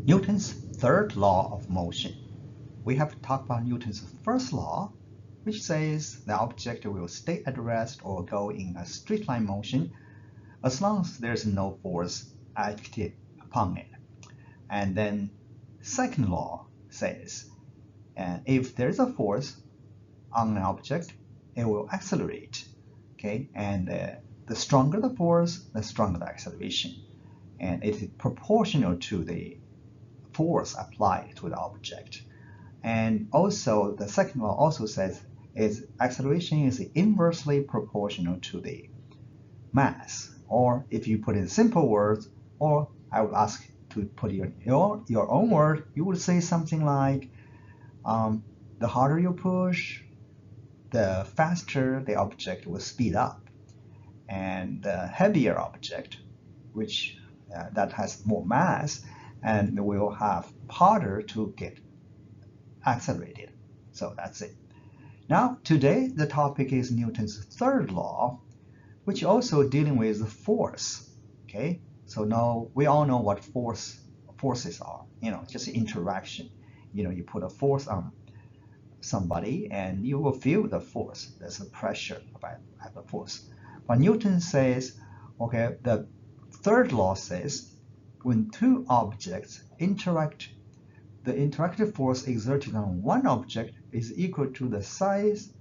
Newton's third law of motion. We have talked about Newton's first law, which says the object will stay at rest or go in a straight line motion as long as there's no force acted upon it. And then second law says if there's a force on an object, it will accelerate. Okay, and the stronger the force, the stronger the acceleration, and it is proportional to the force applied to the object. And also the second law also says is acceleration is inversely proportional to the mass. Or if you put it in simple words, or I would ask to put your own word, you would say something like the harder you push, the faster the object will speed up. And the heavier object, which that has more mass, and will have harder to get accelerated. So that's it. Now, today the topic is Newton's third law, which also dealing with force. Okay, so now we all know what forces are. Just interaction. You put a force on somebody, and you will feel the force. There's a pressure at the force. But Newton says, okay, the third law says when two objects interact, the interactive force exerted on one object is equal to the size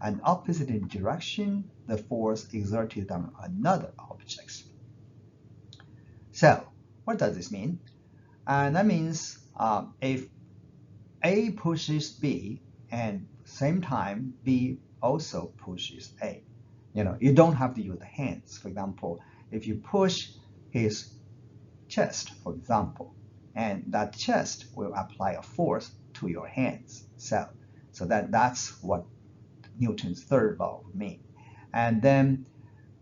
and opposite in direction the force exerted on another object. So, what does this mean? And that means if A pushes B and same time B also pushes A. You don't have to use the hands. For example, if you push his chest, for example, and that chest will apply a force to your hands. So that's what Newton's third law would mean. And then,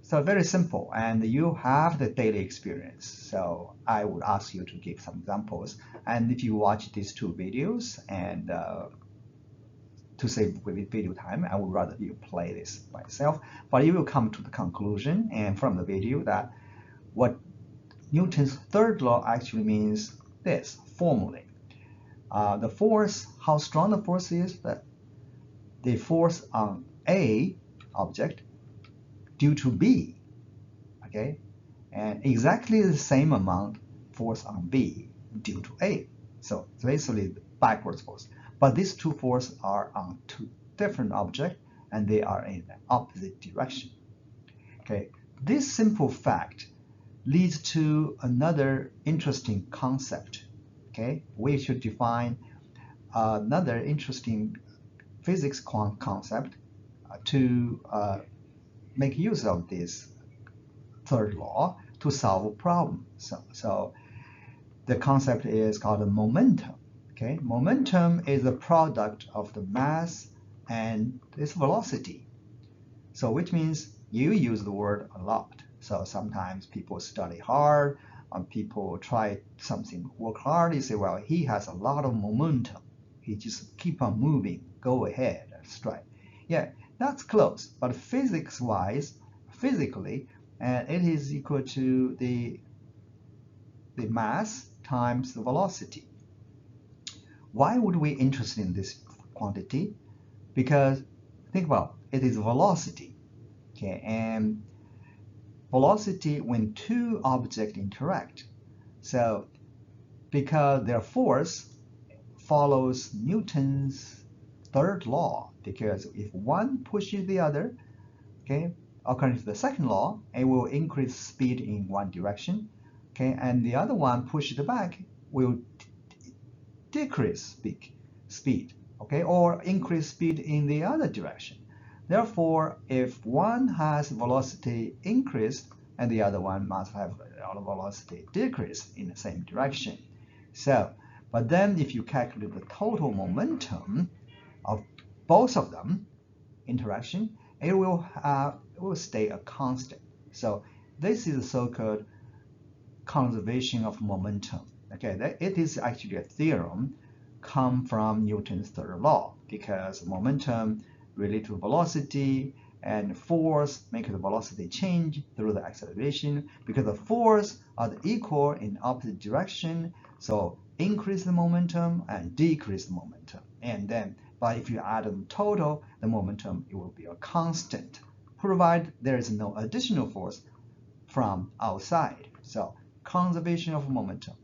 so very simple, and you have the daily experience. So I would ask you to give some examples. And if you watch these two videos, and to save video time, I would rather you play this by yourself. But you will come to the conclusion, and from the video, that what Newton's third law actually means this formally. The force, how strong the force is, that the force on A object due to B, okay, and exactly the same amount force on B due to A. So it's basically backwards force. But these two forces are on two different objects, and they are in the opposite direction. Okay, this simple fact leads to another interesting concept. Okay, we should define another interesting physics concept to make use of this third law to solve a problem. So the concept is called momentum. Okay, momentum is a product of the mass and its velocity. So which means you use the word a lot. So sometimes people study hard, people try something, work hard, you say, well, he has a lot of momentum. He just keep on moving, go ahead, strike. Yeah, that's close, but physics-wise, physically, it is equal to the mass times the velocity. Why would we be interested in this quantity? Because think about it is velocity. Okay, and velocity when two objects interact. So because their force follows Newton's third law, because if one pushes the other, okay, according to the second law, it will increase speed in one direction, okay, and the other one pushed back will decrease speed, okay, or increase speed in the other direction. Therefore, if one has velocity increased and the other one must have velocity decreased in the same direction. So, but then if you calculate the total momentum of both of them interaction, it will stay a constant. So this is a so-called conservation of momentum. Okay, it is actually a theorem come from Newton's third law, because momentum related to velocity and force make the velocity change through the acceleration. Because the force are equal in opposite direction, So increase the momentum and decrease the momentum. And then, but if you add them total, the momentum, it will be a constant, provided there is no additional force from outside. So conservation of momentum.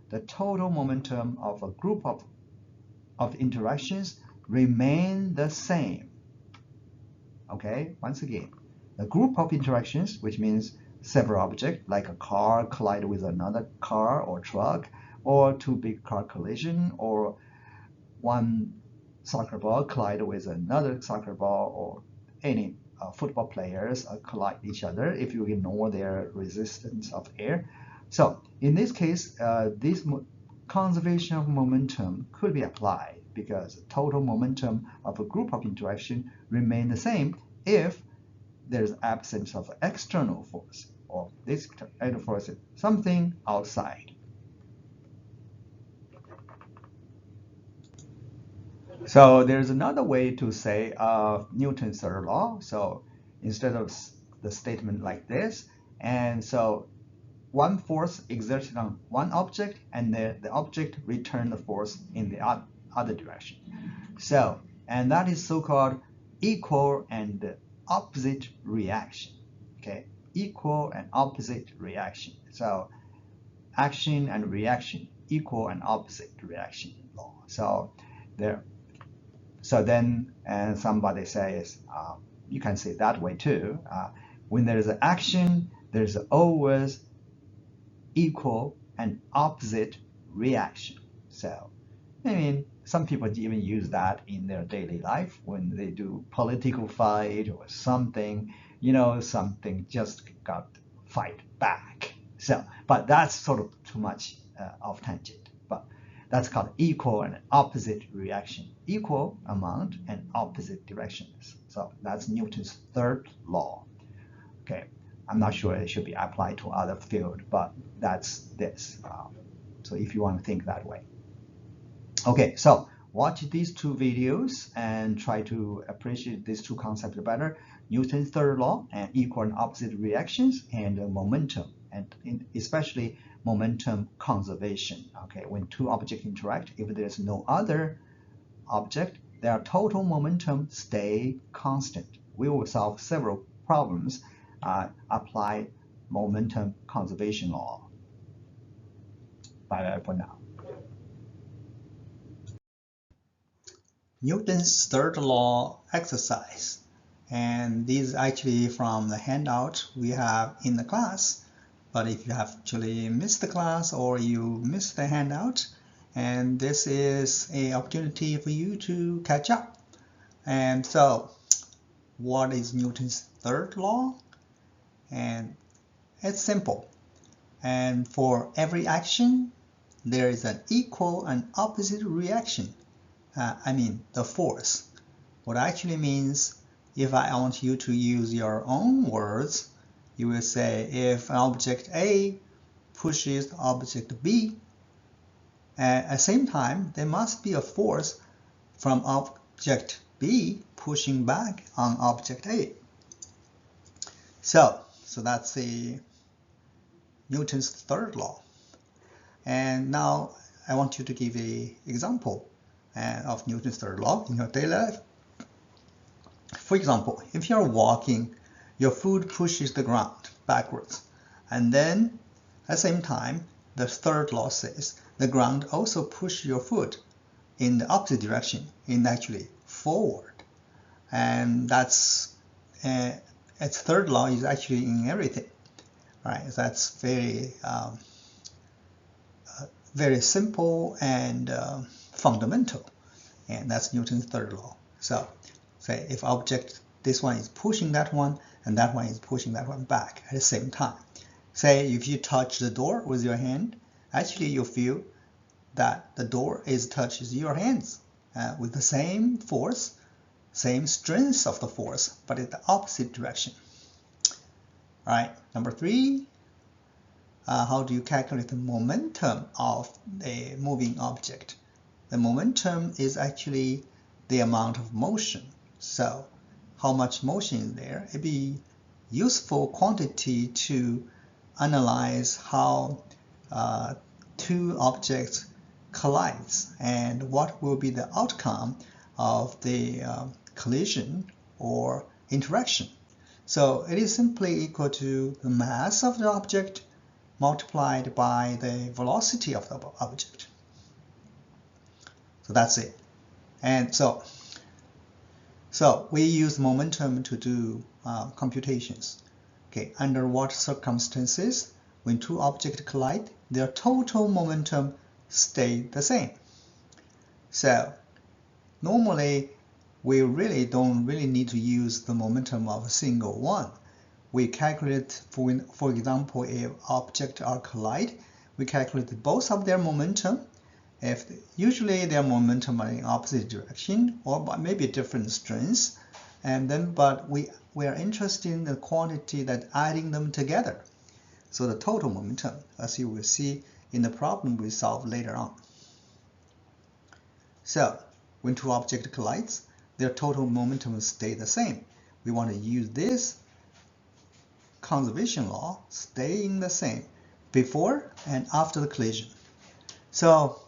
The total momentum of a group of interactions remain the same. Okay, once again, the group of interactions, which means several objects like a car collide with another car or truck, or two big car collision, or one soccer ball collide with another soccer ball, or any football players collide each other if you ignore their resistance of air. So in this case, this conservation of momentum could be applied because the total momentum of a group of interaction remain the same if there's absence of external force, or this external force is something outside. So there's another way to say Newton's third law. So instead of the statement like this, and so one force exerted on one object, and the object return the force in the other direction. So, and that is so-called equal and opposite reaction. Okay, equal and opposite reaction. So action and reaction, equal and opposite reaction law. So there. So then, and somebody says, you can say it that way too. When there's an action, there's always equal and opposite reaction. So, I mean, some people even use that in their daily life when they do political fight or something, you know, something just got fight back. So, but that's sort of too much off tangent. But that's called equal and opposite reaction. Equal amount and opposite directions. So that's Newton's third law. Okay, I'm not sure it should be applied to other field, but that's this. So if you want to think that way. Okay, so watch these two videos and try to appreciate these two concepts better. Newton's third law and equal and opposite reactions, and momentum, and especially momentum conservation. Okay, when two objects interact, if there's no other object, their total momentum stay constant. We will solve several problems, apply momentum conservation law. Bye for now. Newton's third law exercise, and this is actually from the handout we have in the class. But if you have actually missed the class or you missed the handout, and this is an opportunity for you to catch up. And so, what is Newton's third law? And it's simple. And for every action, there is an equal and opposite reaction. I mean, the force. What actually means, if I want you to use your own words, you will say if object A pushes object B, at the same time, there must be a force from object B pushing back on object A. So that's the Newton's third law. And now I want you to give an example of Newton's third law in your daily life. For example, if you're walking, your foot pushes the ground backwards, and then at the same time, the third law says the ground also pushes your foot in the opposite direction, in actually forward. And that's its third law is actually in everything, right? That's very simple and fundamental, and that's Newton's third law. So say if object, this one is pushing that one and that one is pushing that one back at the same time. Say if you touch the door with your hand, actually you feel that the door touches your hands with the same force, same strength of the force, but in the opposite direction. All right, number 3, how do you calculate the momentum of a moving object? The momentum is actually the amount of motion. So how much motion is there? It'd be useful quantity to analyze how two objects collides and what will be the outcome of the collision or interaction. So it is simply equal to the mass of the object multiplied by the velocity of the object. So that's it. And so we use momentum to do computations. Okay, under what circumstances, when two objects collide, their total momentum stay the same. So normally, we really don't need to use the momentum of a single one. We calculate, for example, if objects are collide, we calculate both of their momentum. If usually their momentum are in opposite direction or maybe different strengths, and then but we are interested in the quantity that adding them together. So the total momentum, as you will see in the problem we solve later on. So when two objects collide, their total momentum will stay the same. We want to use this conservation law, staying the same before and after the collision. So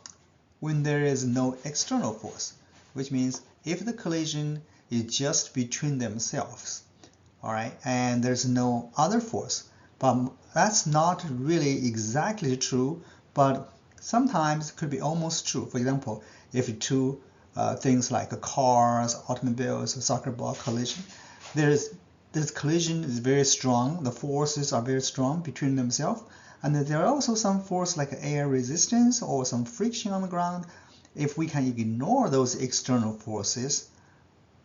when there is no external force, which means if the collision is just between themselves, all right, and there's no other force, but that's not really exactly true, but sometimes it could be almost true. For example, if two things like cars, automobiles, soccer ball collision, this collision is very strong, the forces are very strong between themselves, and there are also some force like air resistance or some friction on the ground. If we can ignore those external forces,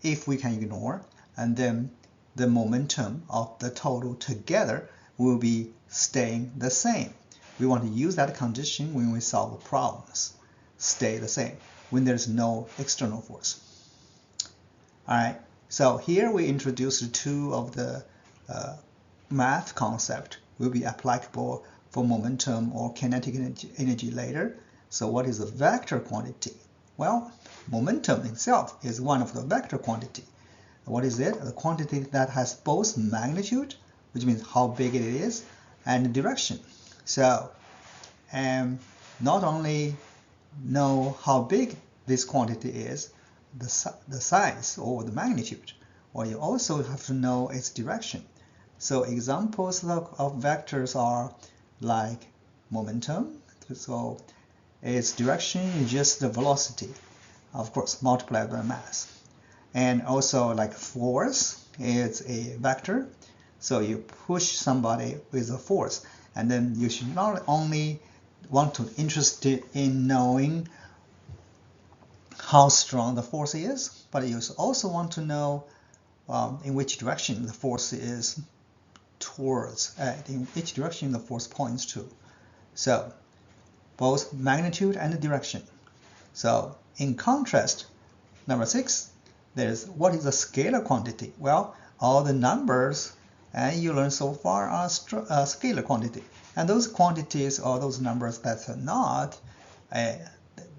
and then the momentum of the total together will be staying the same. We want to use that condition when we solve problems. Stay the same when there's no external force. All right, so here we introduce two of the math concept will be applicable for momentum or kinetic energy later. So what is a vector quantity? Well, momentum itself is one of the vector quantity. What is it? The quantity that has both magnitude, which means how big it is, and direction. So not only know how big this quantity is, the size or the magnitude, or you also have to know its direction. So examples of vectors are like momentum. So its direction is just the velocity, of course, multiplied by mass. And also like force is a vector. So you push somebody with a force, and then you should not only want to interested in knowing how strong the force is, but you also want to know in which direction the force is towards, in which direction the force points to. So both magnitude and direction. So in contrast, number 6, there's what is a scalar quantity? Well, all the numbers and you learn so far are scalar quantity, and those quantities are those numbers that are not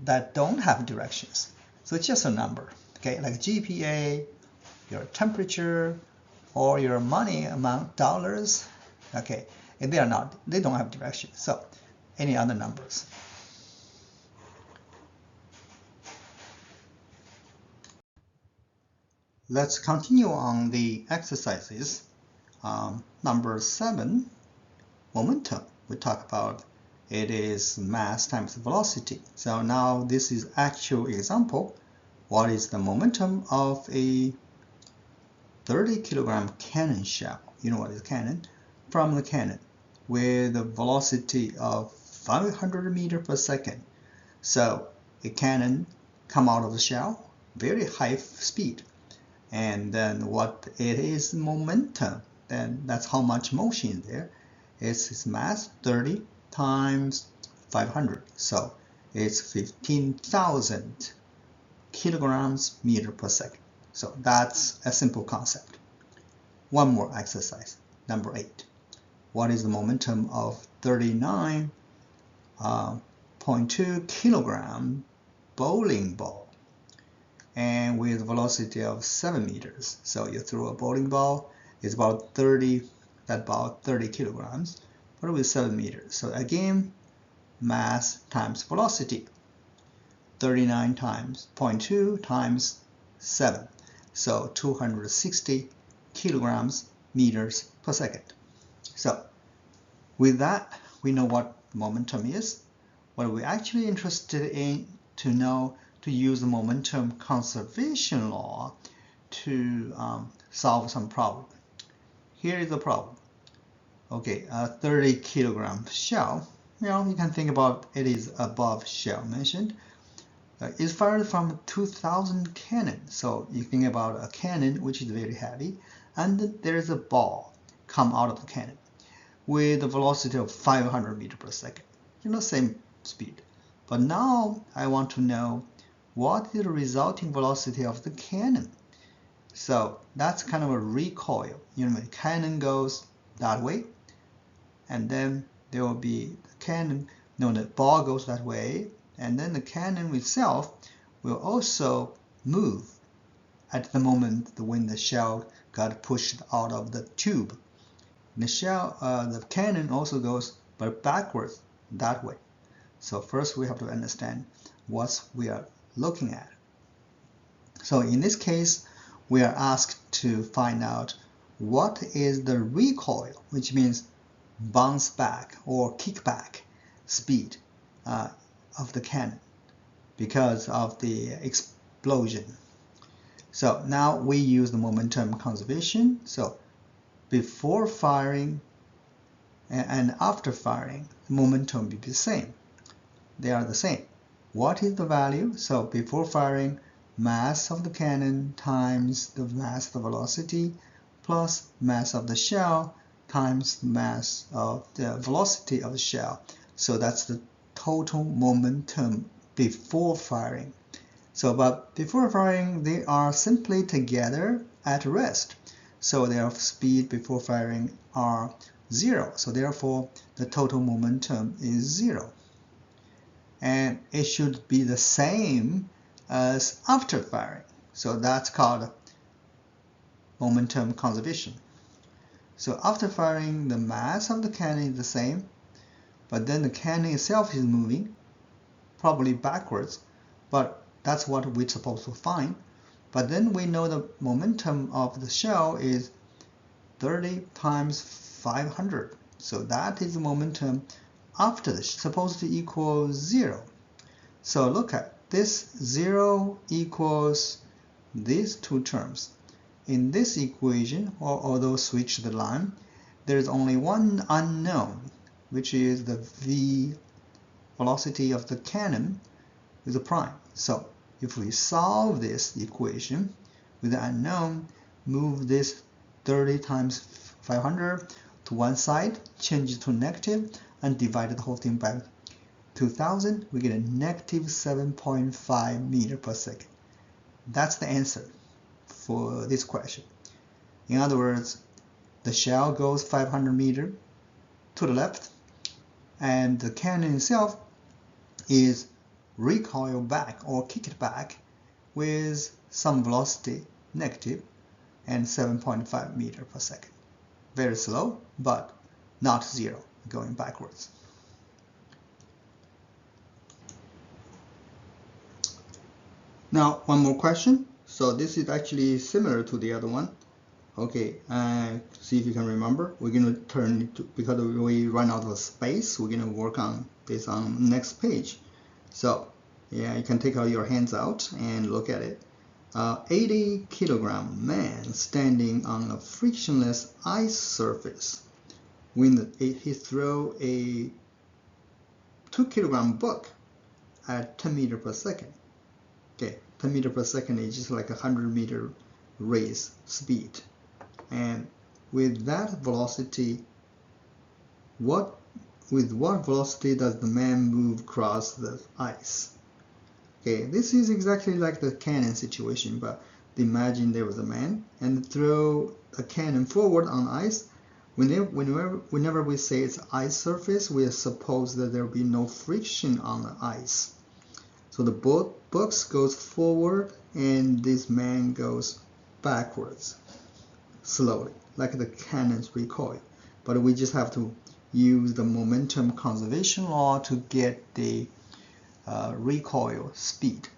that don't have directions. So it's just a number, okay, like GPA, your temperature, or your money amount, dollars, okay, and they don't have direction. So any other numbers. Let's continue on the exercises. Number 7, momentum. We talk about it is mass times velocity. So now this is actual example. What is the momentum of a 30 kilogram cannon shell? You know what is cannon? From the cannon with a velocity of 500 meters per second. So a cannon come out of the shell, very high speed. And then what it is momentum, then that's how much motion is there. It's its mass 30 times 500, so it's 15,000 kilograms meter per second. So that's a simple concept. One more exercise, number 8. What is the momentum of 39.2 kilogram bowling ball? And with velocity of 7 meters. So you throw a bowling ball, it's about 30 kilograms, but with 7 meters. So again, mass times velocity. 39 times 0.2 times 7. So 260 kilograms meters per second. So with that, we know what momentum is. What we're actually interested in to know to use the momentum conservation law to solve some problem. Here is the problem. Okay, a 30 kilogram shell, you can think about it is above shell mentioned. It's fired from 2000 cannon. So you think about a cannon which is very heavy, and there's a ball come out of the cannon with a velocity of 500 meters per second. Same speed. But now I want to know what is the resulting velocity of the cannon. So that's kind of a recoil. The cannon goes that way, and then there will be the cannon, the ball goes that way, and then the cannon itself will also move at the moment when the shell got pushed out of the tube. The cannon also goes but backwards that way. So first we have to understand what we are looking at. So in this case, we are asked to find out what is the recoil, which means bounce back or kickback speed of the cannon because of the explosion. So now we use the momentum conservation. So before firing and after firing, the momentum will be the same. They are the same. What is the value? So before firing, mass of the cannon times the mass of the velocity plus mass of the shell times the mass of the velocity of the shell. So that's the total momentum before firing. So but before firing, they are simply together at rest. So their speed before firing are 0. So therefore, the total momentum is 0. And it should be the same as after firing. So that's called momentum conservation. So after firing, the mass of the cannon is the same, but then the cannon itself is moving, probably backwards, but that's what we're supposed to find. But then we know the momentum of the shell is 30 times 500. So that is the momentum after this, supposed to equal 0. So look at this, 0 equals these two terms. In this equation, although switch the line, there is only one unknown, which is the v velocity of the cannon with a prime. So if we solve this equation with the unknown, move this 30 times 500 to one side, change it to negative, and divide the whole thing by 2000, we get a negative 7.5 meters per second. That's the answer for this question. In other words, the shell goes 500 meters to the left, and the cannon itself is recoil back or kick it back with some velocity negative and 7.5 meters per second. Very slow, but not 0, going backwards. Now, one more question. So this is actually similar to the other one. Okay, see if you can remember. We're going to turn it to, because we run out of space, we're going to work on this on next page. So yeah, you can take out your hands out and look at it. 80 kilogram man standing on a frictionless ice surface. When he throw a 2 kilogram book at 10 meters per second. Okay, 10 meters per second is just like a 100 meter race speed. And with that velocity, with what velocity does the man move across the ice? Okay, this is exactly like the cannon situation, but imagine there was a man and throw a cannon forward on ice. Whenever we say it's ice surface, we suppose that there will be no friction on the ice. So the box goes forward and this man goes backwards slowly, like the cannon's recoil. But we just have to use the momentum conservation law to get the recoil speed.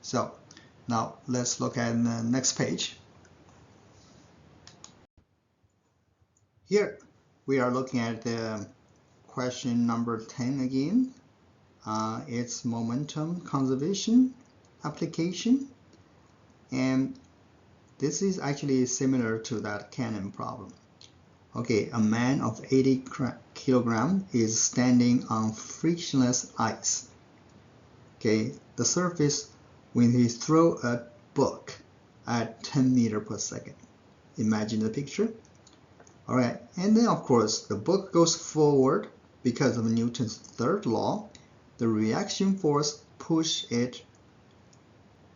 So now let's look at the next page. Here we are looking at the question number 10 again. It's momentum conservation application, and this is actually similar to that cannon problem. Okay, a man of 80 kilograms is standing on frictionless ice. Okay, the surface when he throws a book at 10 meters per second. Imagine the picture. All right, and then of course the book goes forward because of Newton's third law. The reaction force pushes it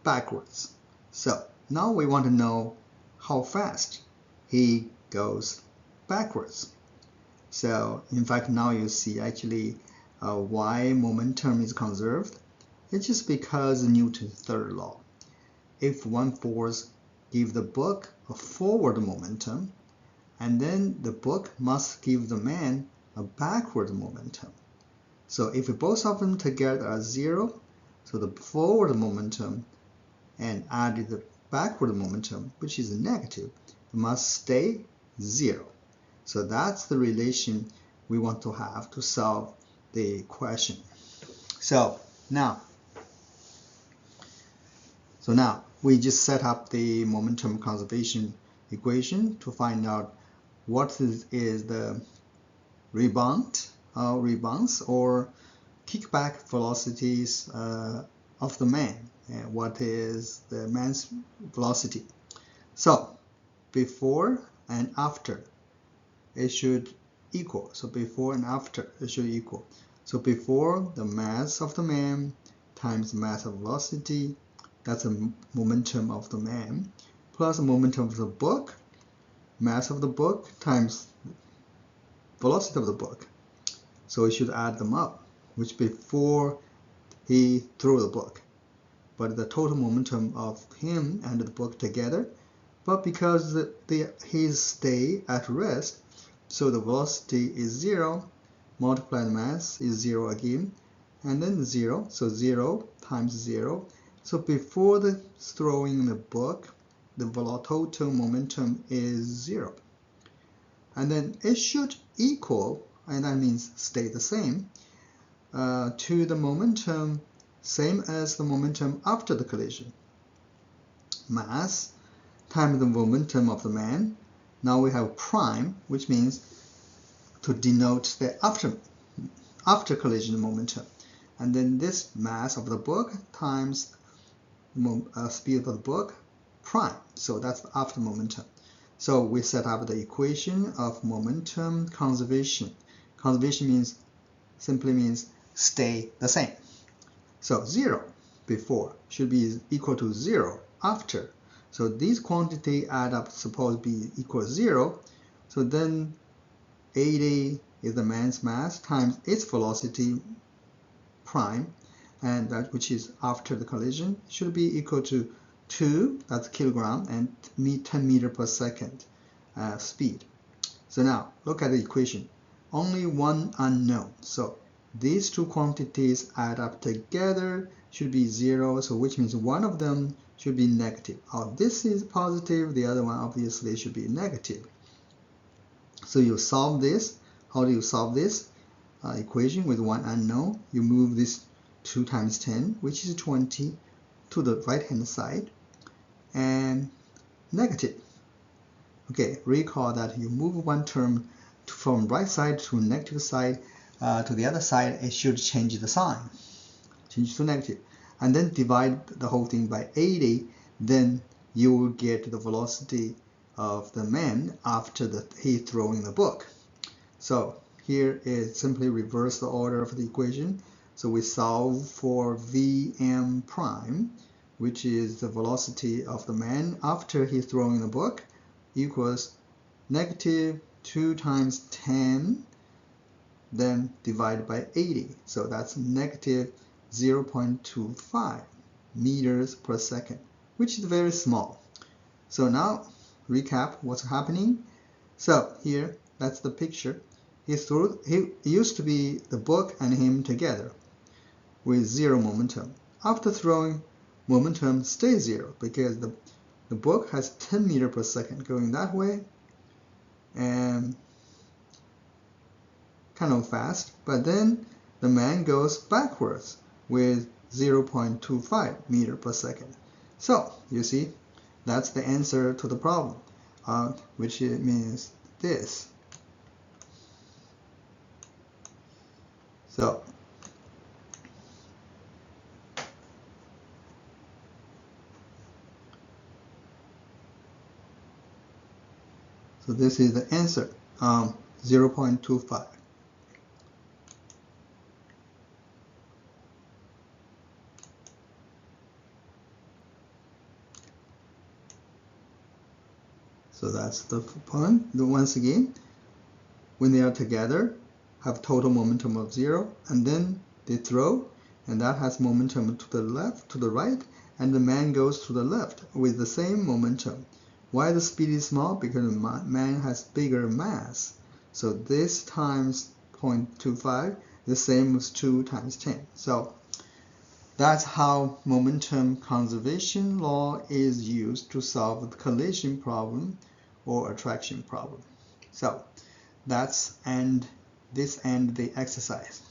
backwards. So now we want to know how fast he goes backwards. So in fact now you see actually why momentum is conserved. It's just because of Newton's third law. If one force gives the book a forward momentum, and then the book must give the man a backward momentum. So if both of them together are zero, so the forward momentum and add the backward momentum, which is negative, must stay zero. So that's the relation we want to have to solve the question. So now we just set up the momentum conservation equation to find out what is the rebounds or kickback velocities of the man, and what is the man's velocity. So before and after it should equal. So before and after it should equal. So before, the mass of the man times mass of velocity, that's the momentum of the man, plus the momentum of the book, mass of the book times velocity of the book. So we should add them up, which before he threw the book, but the total momentum of him and the book together. But because he stay at rest, so the velocity is zero, multiply the mass is zero again, and then zero, so 0 times 0. So before the throwing the book, the total momentum is 0. And then it should equal, and that means stay the same, to the momentum same as the momentum after the collision. Mass times the momentum of the man. Now we have prime, which means to denote the after collision momentum. And then this mass of the book times speed of the book prime. So that's the after momentum. So we set up the equation of momentum conservation. Conservation simply means stay the same. So 0 before should be equal to 0 after. So these quantity add up, supposed to be equal to 0. So then 80 is the man's mass times its velocity prime, and that which is after the collision should be equal to 2, that's kilogram, and 10 meters per second speed. So now look at the equation. Only one unknown. So these two quantities add up together should be 0, so which means one of them should be negative. Oh, this is positive, the other one obviously should be negative. So you solve this. How do you solve this equation with one unknown? You move this 2 times 10, which is 20, to the right hand side, and negative. Okay, recall that you move one term from right side to negative side to the other side, it should change the sign, change to negative, and then divide the whole thing by 80. Then you will get the velocity of the man after he throwing the book. So here is simply reverse the order of the equation. So we solve for Vm prime, which is the velocity of the man after he's throwing the book, equals negative 2 times 10, then divided by 80. So that's negative 0.25 meters per second, which is very small. So now recap what's happening. So here, that's the picture. he used to be the book and him together with zero momentum. After throwing, momentum stays zero because the book has 10 meters per second going that way and kind of fast, but then the man goes backwards with 0.25 meter per second. So you see, that's the answer to the problem, which means this. So this is the answer, 0.25. So that's the point. Once again, when they are together, have total momentum of 0, and then they throw, and that has momentum to the left, to the right, and the man goes to the left with the same momentum. Why the speed is small? Because the man has bigger mass. So this times 0.25 the same as 2 times 10. So that's how momentum conservation law is used to solve the collision problem or attraction problem. So that's this end the exercise.